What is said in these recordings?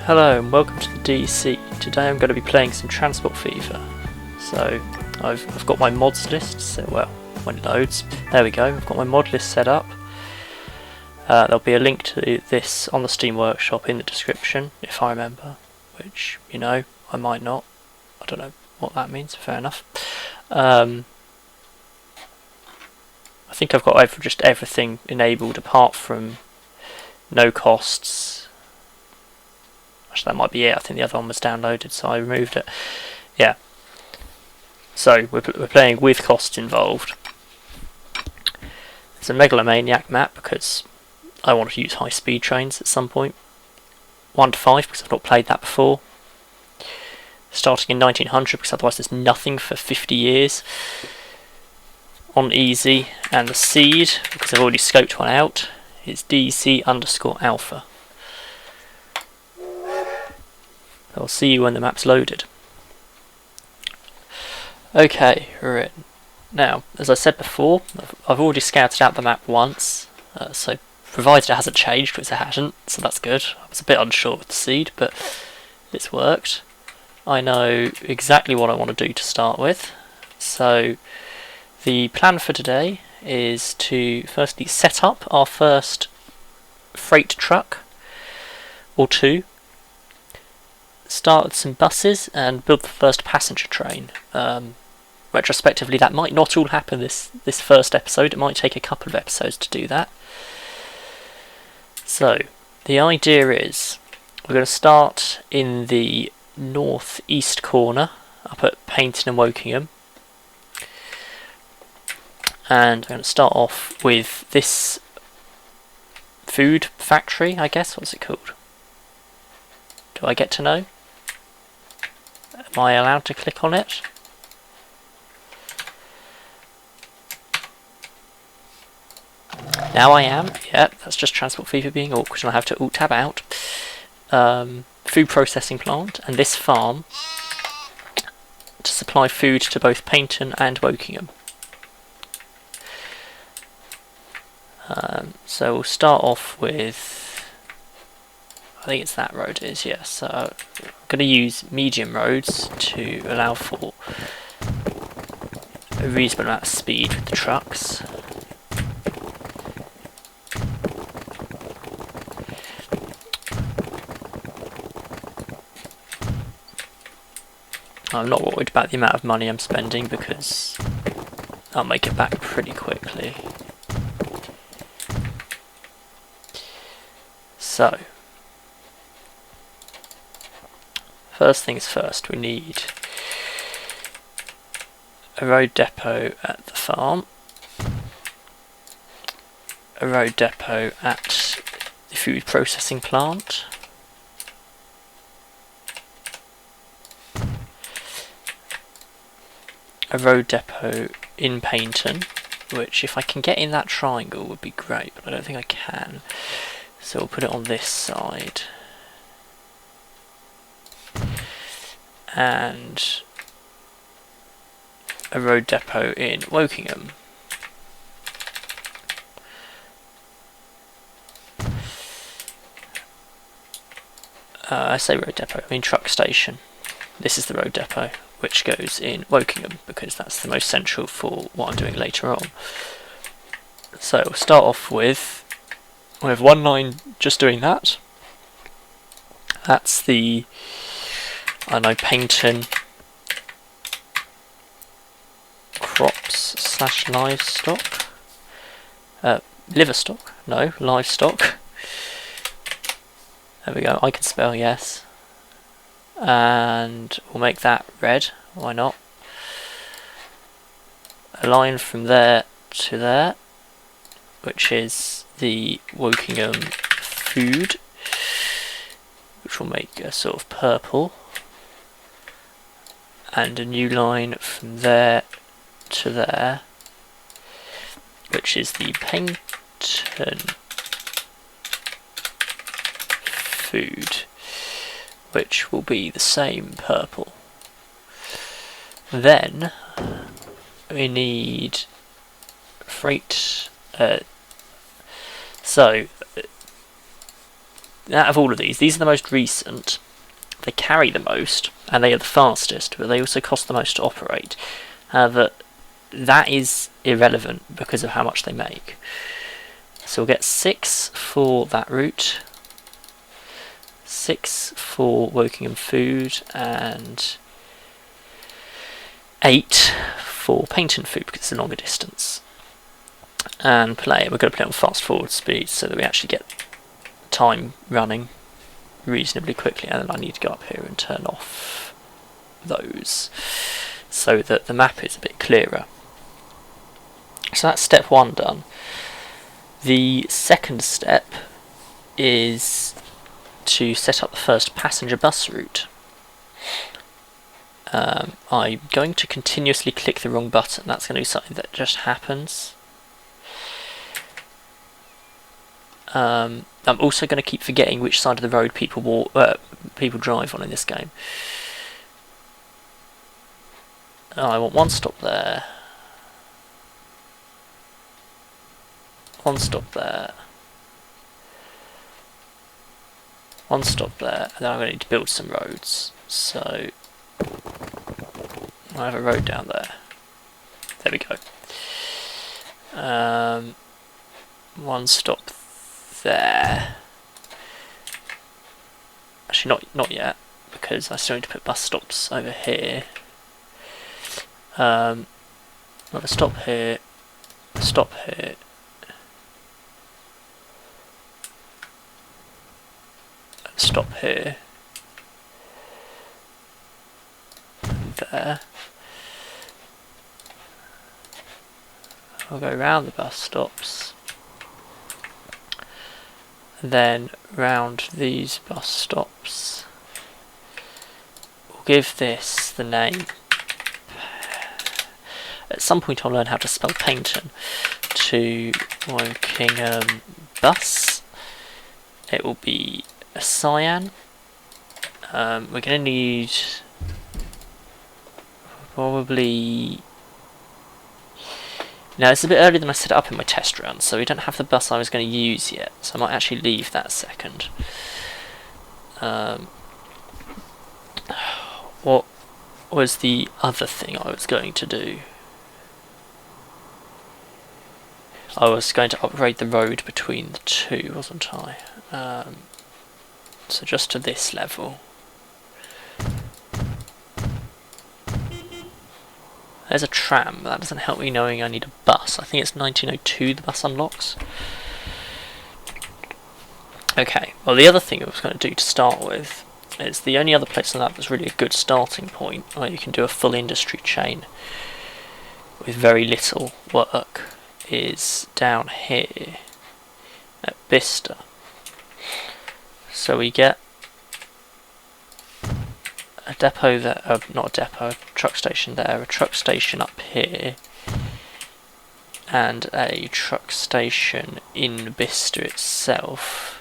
Hello and welcome to the DC. Today I'm going to be playing some Transport Fever. So I've got my mods list, so well, when it loads, there we go, I've got my mod list set up. There'll be a link to this on the Steam Workshop in the description, if I remember, which, you know, I might not. I don't know what that means, fair enough. I think I've got just everything enabled apart from no costs. Actually, that might be it. I think the other one was downloaded, so I removed it. Yeah. So we're playing with costs involved. It's a Megalomaniac map because I want to use high-speed trains at some point. 1 to 5 because I've not played that before. Starting in 1900 because otherwise there's nothing for 50 years. On easy, and the seed because I've already scoped one out is DC_alpha. I'll see you when the map's loaded. Okay, we're in. Now, as I said before, I've already scouted out the map once, so provided it hasn't changed, which it hasn't, so that's good. I was a bit unsure with the seed, but it's worked. I know exactly what I want to do to start with. So, the plan for today is to firstly set up our first freight truck, or two. Start with some buses and build the first passenger train. Retrospectively, that might not all happen this first episode. It might take a couple of episodes to do that. So, the idea is we're going to start in the northeast corner, up at Paignton and Wokingham. And I'm going to start off with this food factory, I guess. What's it called? Do I get to know? Am I allowed to click on it? Now I am. Yep, that's just Transport Fever being awkward, and I have to alt-tab out. Food processing plant, and this farm to supply food to both Paignton and Wokingham. So we'll start off with, I think it's that road it is, yes. So I'm going to use medium roads to allow for a reasonable amount of speed with the trucks. I'm not worried about the amount of money I'm spending because I'll make it back pretty quickly. So, first things first, we need a road depot at the farm, a road depot at the food processing plant, a road depot in Paignton, which if I can get in that triangle would be great, but I don't think I can. So we'll put it on this side. And a road depot in Wokingham. I say road depot, I mean truck station. This is the road depot, which goes in Wokingham, because that's the most central for what I'm doing later on. So we'll start off with, we have one line just doing that. That's the, I know, Paignton crops / livestock. Livestock? No, livestock. There we go, I can spell, yes. And we'll make that red, why not? A line from there to there, which is the Wokingham food, which will make a sort of purple, and a new line from there to there, which is the Paignton food, which will be the same purple. Then we need freight. So out of all of these are the most recent. They carry the most, and they are the fastest, but they also cost the most to operate. However, that is irrelevant because of how much they make. So we'll get 6 for that route, 6 for Wokingham food, and 8 for Paynton food because it's a longer distance. And we're going to play on fast forward speed so that we actually get time running reasonably quickly, and then I need to go up here and turn off those so that the map is a bit clearer. So that's step 1 done. The second step is to set up the first passenger bus route. I'm going to continuously click the wrong button. That's going to be something that just happens. I'm also going to keep forgetting which side of the road people drive on in this game. I want one stop there, one stop there, one stop there, and then I'm going to need to build some roads. So I have a road down there. There we go. One stop there. Actually, not yet, because I still need to put bus stops over here. I'll have a stop here, a stop here, a stop here, and there. I'll go around the bus stops, then round these bus stops. We'll give this the name. At some point I'll learn how to spell Paynton to Wokingham bus. It will be a cyan. We're going to need probably... Now it's a bit earlier than I set it up in my test run, so we don't have the bus I was going to use yet, so I might actually leave that second. What was the other thing I was going to do? I was going to upgrade the road between the two, wasn't I? So just to this level. There's a tram, but that doesn't help me knowing I need a bus. I think it's 1902 the bus unlocks. Okay, well the other thing I was going to do to start with is the only other place on that that's really a good starting point where you can do a full industry chain with very little work is down here at Bicester. So we get a depot there, not a depot, a truck station there, a truck station up here, and a truck station in Bicester itself.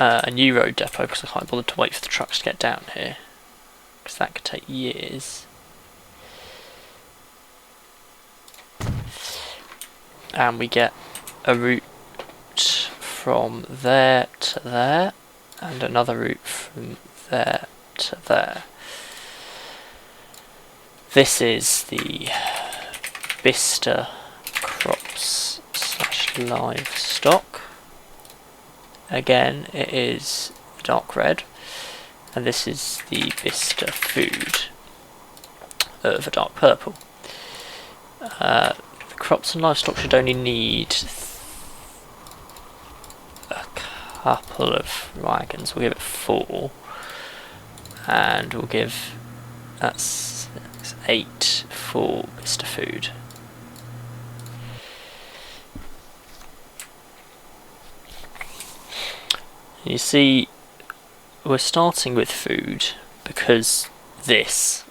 A new road depot because I can't bother to wait for the trucks to get down here, because that could take years. And we get a route from there to there, and another route from there to there. This is the Bicester crops / livestock. Again, it is dark red, and this is the Bicester food of a dark purple. The crops and livestock should only need a couple of wagons. We'll give it 4, and we'll give that's 8 for Bicester food. You see, we're starting with food because it's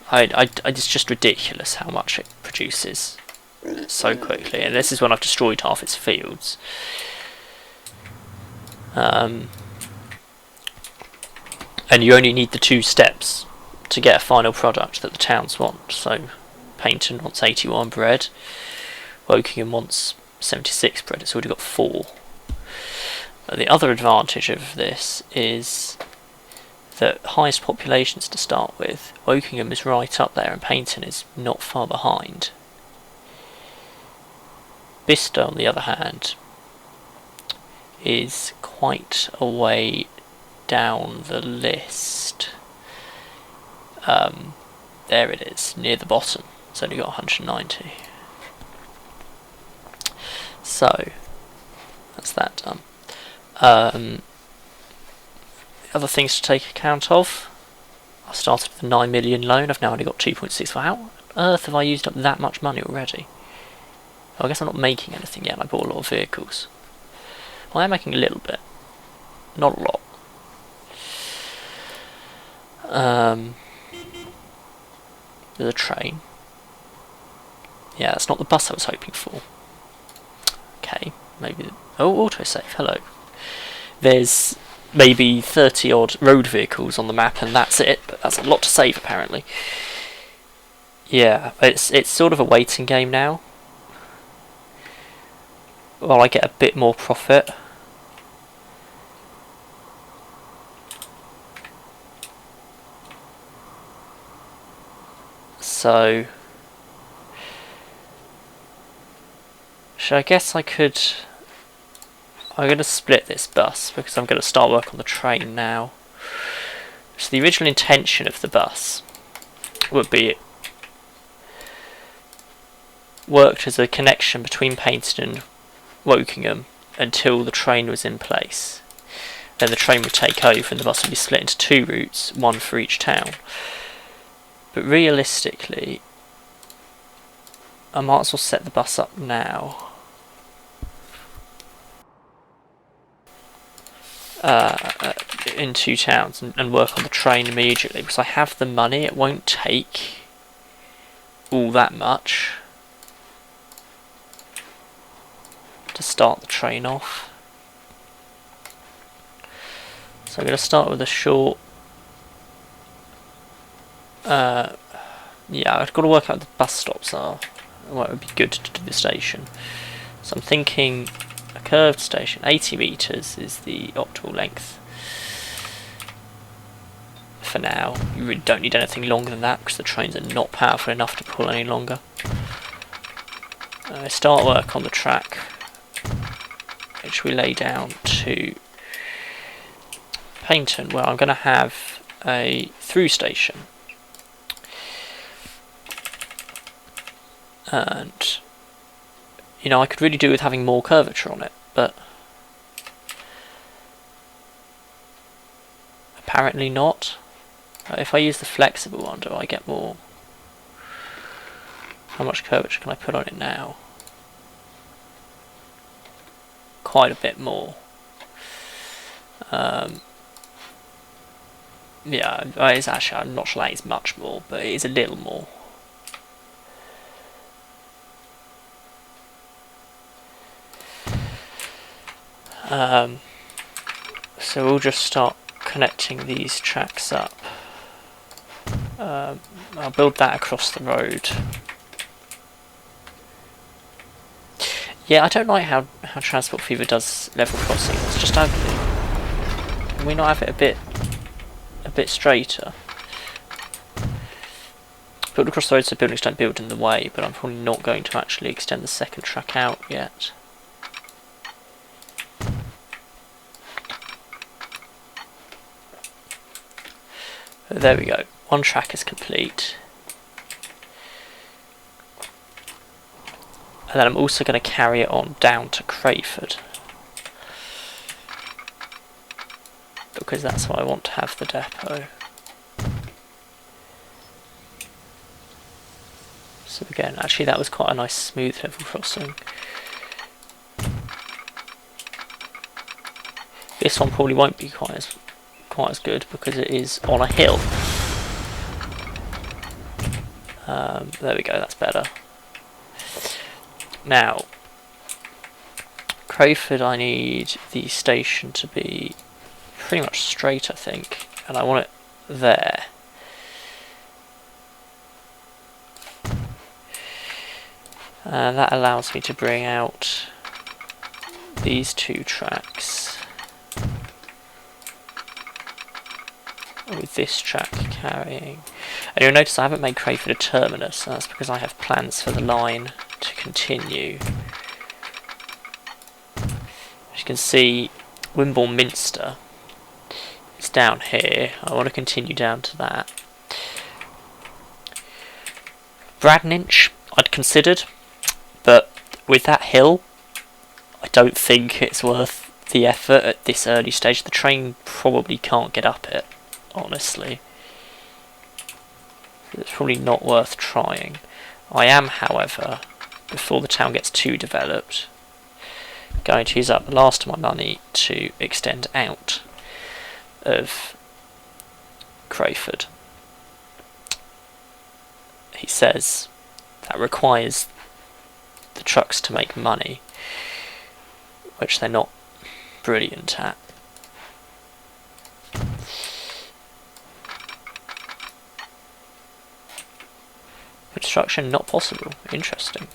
just ridiculous how much it produces so quickly, and this is when I've destroyed half its fields. And you only need the 2 steps to get a final product that the towns want, so Paignton wants 81 bread. Wokingham wants 76 bread. It's already got 4. But the other advantage of this is the highest populations to start with. Wokingham is right up there and Paignton is not far behind. Bicester, on the other hand, is quite a way down the list. There it is, near the bottom. It's only got 190. So, that's that done. Other things to take account of. I started with a 9 million loan. I've now only got 2.6. How on earth have I used up that much money already? Well, I guess I'm not making anything yet. I bought a lot of vehicles. Well, I am making a little bit. Not a lot. There's a train. Yeah, that's not the bus I was hoping for. Okay, maybe... Oh, autosave, hello. There's maybe 30 odd road vehicles on the map and that's it, but that's a lot to save apparently. Yeah, it's sort of a waiting game now. While I get a bit more profit. So... I guess I could... I'm going to split this bus because I'm going to start work on the train now. So the original intention of the bus would be it worked as a connection between Paignton and Wokingham until the train was in place. Then the train would take over and the bus would be split into 2 routes, 1 for each town. But realistically, I might as well set the bus up now. In 2 towns and work on the train immediately because I have the money. It won't take all that much to start the train off. So I'm going to start with a short... yeah, I've got to work out what the bus stops are. Well, it would be good to do the station. So I'm thinking a curved station, 80 metres is the optimal length. For now, you really don't need anything longer than that because the trains are not powerful enough to pull any longer. I start work on the track, which we lay down to Paignton, where I'm going to have a through station. And, you know, I could really do with having more curvature on it, but apparently not. If I use the flexible one, do I get more? How much curvature can I put on it now? Quite a bit more. Yeah, it's actually, I'm not sure that is much more, but it is a little more. So we'll just start connecting these tracks up. I'll build that across the road. Yeah, I don't like how Transport Fever does level crossing. It's just ugly. Can we not have it a bit straighter? Build across the road so buildings don't build in the way, but I'm probably not going to actually extend the second track out yet. There we go. 1 track is complete. And then I'm also going to carry it on down to Crayford. Because that's where I want to have the depot. So again, actually that was quite a nice smooth level crossing. This one probably won't be quite as good because it is on a hill. There we go, that's better. Now, Crayford, I need the station to be pretty much straight, I think, and I want it there. That allows me to bring out these 2 tracks with this track carrying. And you'll notice I haven't made Crayford a terminus, and that's because I have plans for the line to continue. As you can see, Wimborne Minster is down here. I want to continue down to that. Bradninch I'd considered, but with that hill, I don't think it's worth the effort at this early stage. The train probably can't get up it, honestly. It's probably not worth trying. I am, however, before the town gets too developed, going to use up the last of my money to extend out of Crayford. He says that requires the trucks to make money, which they're not brilliant at. Construction not possible. Interesting.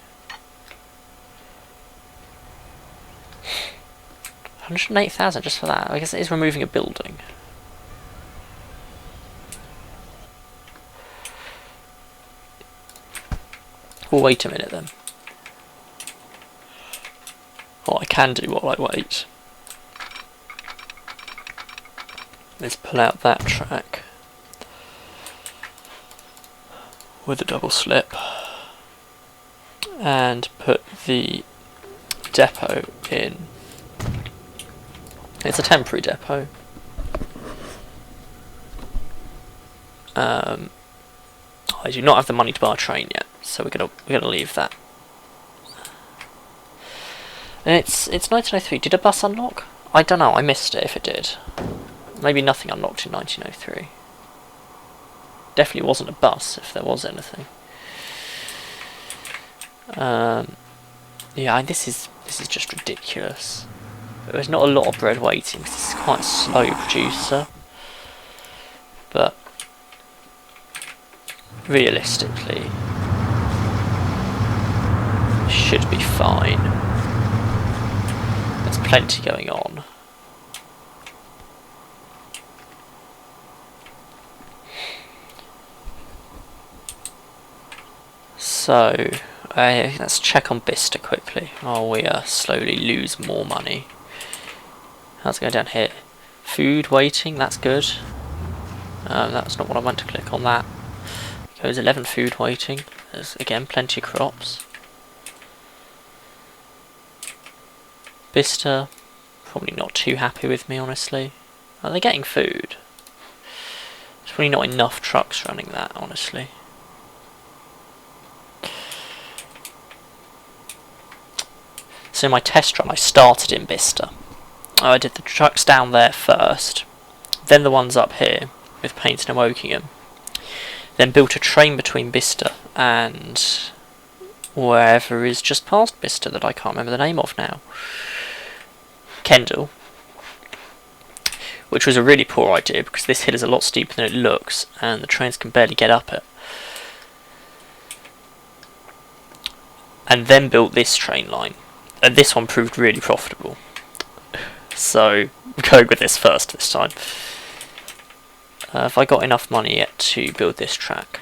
108,000 just for that. I guess it is removing a building. Well, wait a minute then. What I can do while I wait is pull out that track with a double slip and put the depot in. It's a temporary depot. I do not have the money to buy a train yet, so we're gonna leave that. And it's 1903. Did a bus unlock? I don't know. I missed it if it did. Maybe nothing unlocked in 1903. Definitely wasn't a bus if there was anything. Yeah, this is just ridiculous. There's not a lot of bread waiting because this is quite a slow producer. But realistically, it should be fine. There's plenty going on. So, let's check on Bicester quickly. Oh, we slowly lose more money. How's it going down here? Food waiting, that's good. That's not what I want to click on that. Goes 11 food waiting. There's again plenty of crops. Bicester, probably not too happy with me, honestly. Are they getting food? There's probably not enough trucks running that, honestly. So in my test run I started in Bicester. I did the trucks down there first, then the ones up here with Paignton and Wokingham, then built a train between Bicester and wherever is just past Bicester that I can't remember the name of now. Kendal, which was a really poor idea because this hill is a lot steeper than it looks and the trains can barely get up it. And then built this train line, and this one proved really profitable. So, we're going with this first this time. Have I got enough money yet to build this track?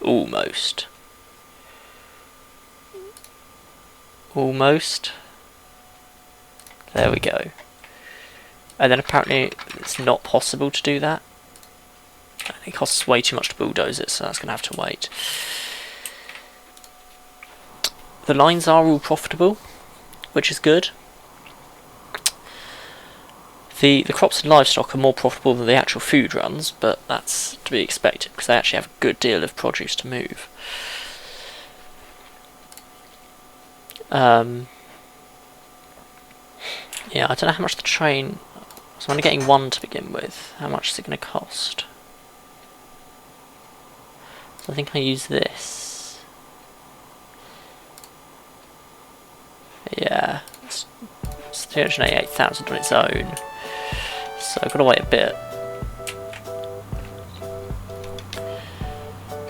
Almost. Almost. There we go. And then apparently it's not possible to do that. It costs way too much to bulldoze it, so that's going to have to wait. The lines are all profitable, which is good. The crops and livestock are more profitable than the actual food runs, but that's to be expected because they actually have a good deal of produce to move. Yeah, I don't know how much the train... So I'm only getting one to begin with. How much is it going to cost? So I think I use this. Yeah, it's 388,000 on its own. So I've got to wait a bit.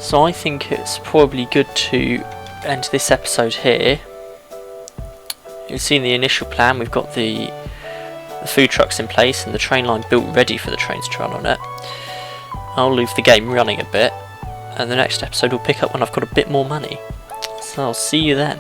So I think it's probably good to end this episode here. You've seen the initial plan. We've got the food trucks in place and the train line built ready for the trains to run on it. I'll leave the game running a bit, and the next episode will pick up when I've got a bit more money. So I'll see you then.